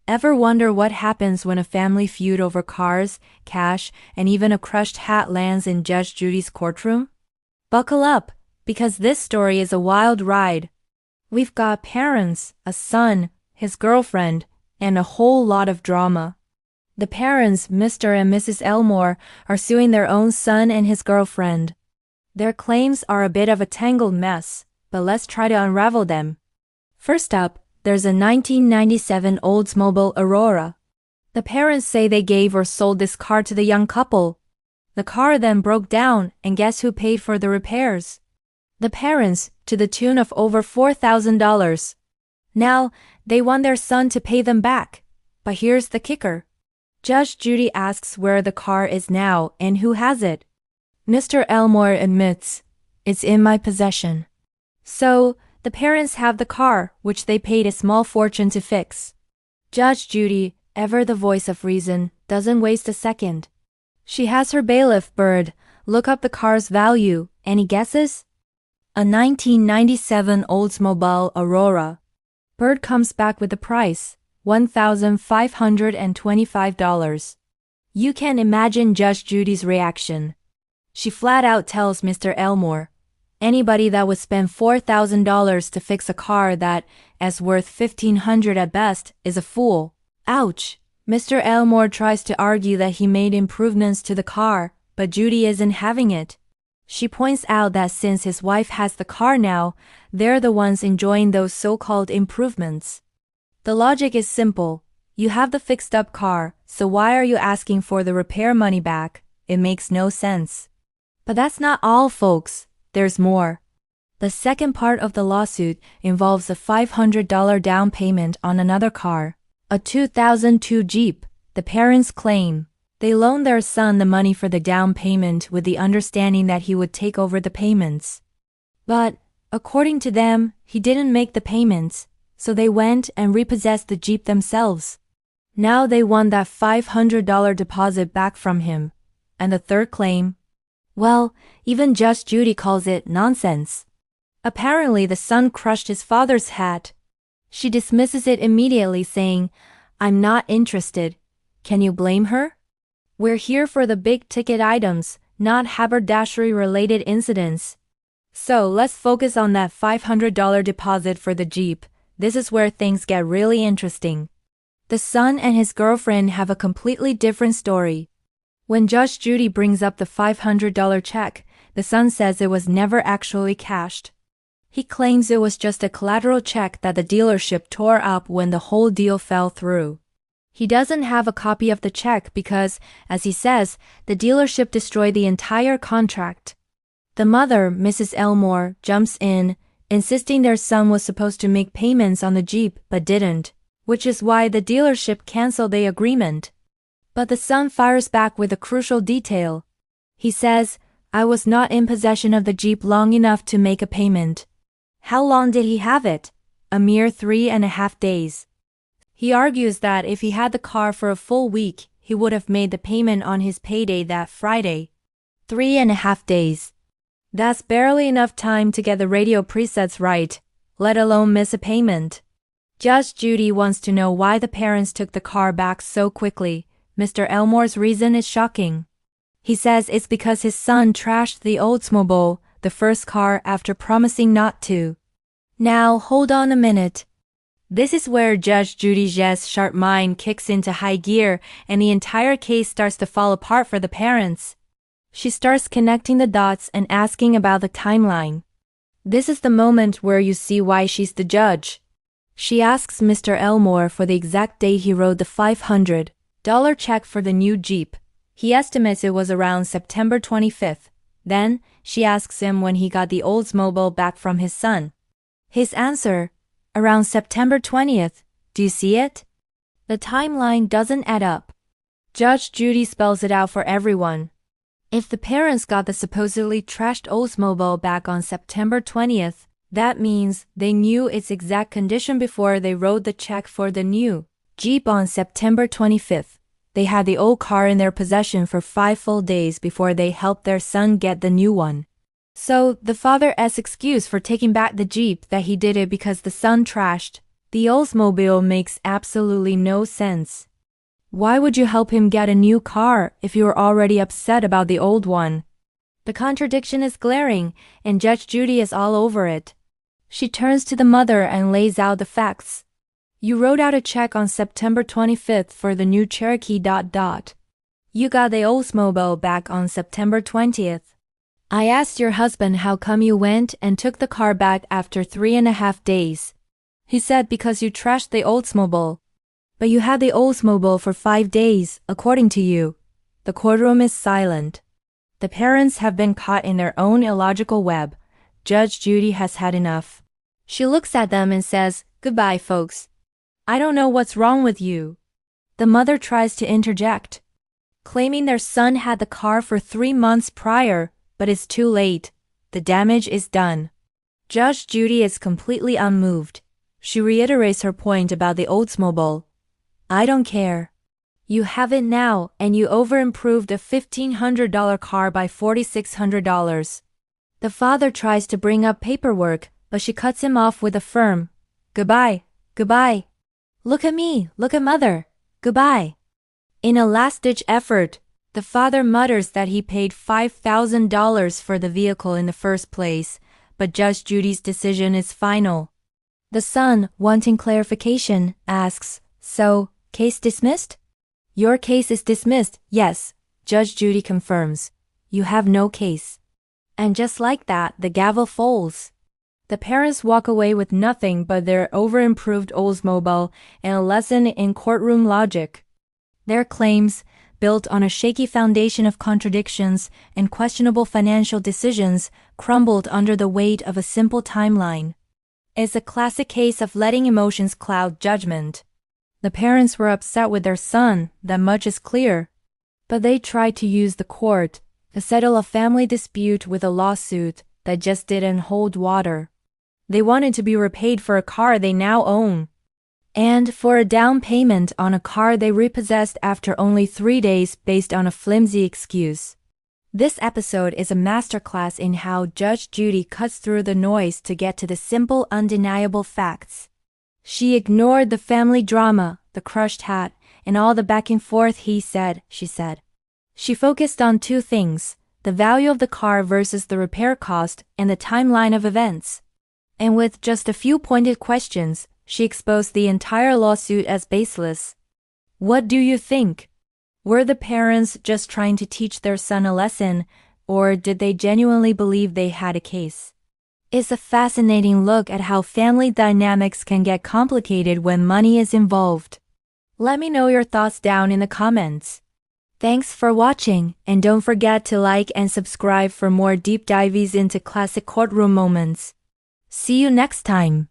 Ever wonder what happens when a family feud over cars, cash, and even a crushed hat lands in Judge Judy's courtroom? Buckle up, because this story is a wild ride. We've got parents, a son, his girlfriend, and a whole lot of drama. The parents, Mr. and Mrs. Elmore, are suing their own son and his girlfriend. Their claims are a bit of a tangled mess, but let's try to unravel them. First up, there's a 1997 Oldsmobile Aurora. The parents say they gave or sold this car to the young couple. The car then broke down, and guess who paid for the repairs? The parents, to the tune of over $4,000. Now, they want their son to pay them back. But here's the kicker. Judge Judy asks where the car is now and who has it. Mr. Elmore admits, "It's in my possession." So, the parents have the car, which they paid a small fortune to fix. Judge Judy, ever the voice of reason, doesn't waste a second. She has her bailiff, Bird, look up the car's value. Any guesses? A 1997 Oldsmobile Aurora. Bird comes back with the price, $1,525. You can imagine Judge Judy's reaction. She flat out tells Mr. Elmore, anybody that would spend $4,000 to fix a car that is worth $1,500 at best is a fool. Ouch! Mr. Elmore tries to argue that he made improvements to the car, but Judy isn't having it. She points out that since his wife has the car now, they're the ones enjoying those so-called improvements. The logic is simple. You have the fixed-up car, so why are you asking for the repair money back? It makes no sense. But that's not all, folks. There's more. The second part of the lawsuit involves a $500 down payment on another car, a 2002 Jeep. The parents claim they loaned their son the money for the down payment with the understanding that he would take over the payments. But, according to them, he didn't make the payments, so they went and repossessed the Jeep themselves. Now they want that $500 deposit back from him. And the third claim? Well, even Judge Judy calls it nonsense. Apparently the son crushed his father's hat. She dismisses it immediately, saying, "I'm not interested." Can you blame her? We're here for the big-ticket items, not haberdashery-related incidents. So let's focus on that $500 deposit for the Jeep. This is where things get really interesting. The son and his girlfriend have a completely different story. When Judge Judy brings up the $500 check, the son says it was never actually cashed. He claims it was just a collateral check that the dealership tore up when the whole deal fell through. He doesn't have a copy of the check because, as he says, the dealership destroyed the entire contract. The mother, Mrs. Elmore, jumps in, insisting their son was supposed to make payments on the Jeep but didn't, which is why the dealership canceled the agreement. But the son fires back with a crucial detail. He says, "I was not in possession of the Jeep long enough to make a payment." How long did he have it? A mere 3.5 days. He argues that if he had the car for a full week, he would have made the payment on his payday that Friday. 3.5 days. That's barely enough time to get the radio presets right, let alone miss a payment. Judge Judy wants to know why the parents took the car back so quickly. Mr. Elmore's reason is shocking. He says it's because his son trashed the Oldsmobile, the first car, after promising not to. Now, hold on a minute. This is where Judge Judy's sharp mind kicks into high gear and the entire case starts to fall apart for the parents. She starts connecting the dots and asking about the timeline. This is the moment where you see why she's the judge. She asks Mr. Elmore for the exact date he wrote the $500 check for the new Jeep. He estimates it was around September 25th. Then, she asks him when he got the Oldsmobile back from his son. His answer, around September 20th. Do you see it? The timeline doesn't add up. Judge Judy spells it out for everyone. If the parents got the supposedly trashed Oldsmobile back on September 20th, that means they knew its exact condition before they wrote the check for the new Jeep on September 25th. They had the old car in their possession for 5 full days before they helped their son get the new one. So, the father's excuse for taking back the Jeep that he did it because the son trashed The Oldsmobile makes absolutely no sense. Why would you help him get a new car if you were already upset about the old one? The contradiction is glaring, and Judge Judy is all over it. She turns to the mother and lays out the facts. You wrote out a check on September 25th for the new Cherokee. You got the Oldsmobile back on September 20th. I asked your husband how come you went and took the car back after 3.5 days. He said because you trashed the Oldsmobile. But you had the Oldsmobile for 5 days, according to you. The courtroom is silent. The parents have been caught in their own illogical web. Judge Judy has had enough. She looks at them and says, "Goodbye, folks. I don't know what's wrong with you." The mother tries to interject, claiming their son had the car for 3 months prior, but it's too late. The damage is done. Judge Judy is completely unmoved. She reiterates her point about the Oldsmobile. I don't care. You have it now, and you overimproved a $1,500 car by $4,600. The father tries to bring up paperwork, but she cuts him off with a firm, "Goodbye, goodbye. Look at me, look at mother. Goodbye." In a last-ditch effort, the father mutters that he paid $5,000 for the vehicle in the first place, but Judge Judy's decision is final. The son, wanting clarification, asks, "So, case dismissed?" "Your case is dismissed, yes," Judge Judy confirms. "You have no case." And just like that, the gavel falls. The parents walk away with nothing but their overimproved Oldsmobile and a lesson in courtroom logic. Their claims, built on a shaky foundation of contradictions and questionable financial decisions, crumbled under the weight of a simple timeline. It's a classic case of letting emotions cloud judgment. The parents were upset with their son, that much is clear. But they tried to use the court to settle a family dispute with a lawsuit that just didn't hold water. They wanted to be repaid for a car they now own, and for a down payment on a car they repossessed after only 3 days based on a flimsy excuse. This episode is a masterclass in how Judge Judy cuts through the noise to get to the simple, undeniable facts. She ignored the family drama, the crushed hat, and all the back and forth he said, she said. She focused on 2 things, the value of the car versus the repair cost and the timeline of events. And with just a few pointed questions, she exposed the entire lawsuit as baseless. What do you think? Were the parents just trying to teach their son a lesson, or did they genuinely believe they had a case? It's a fascinating look at how family dynamics can get complicated when money is involved. Let me know your thoughts down in the comments. Thanks for watching, and don't forget to like and subscribe for more deep dives into classic courtroom moments. See you next time.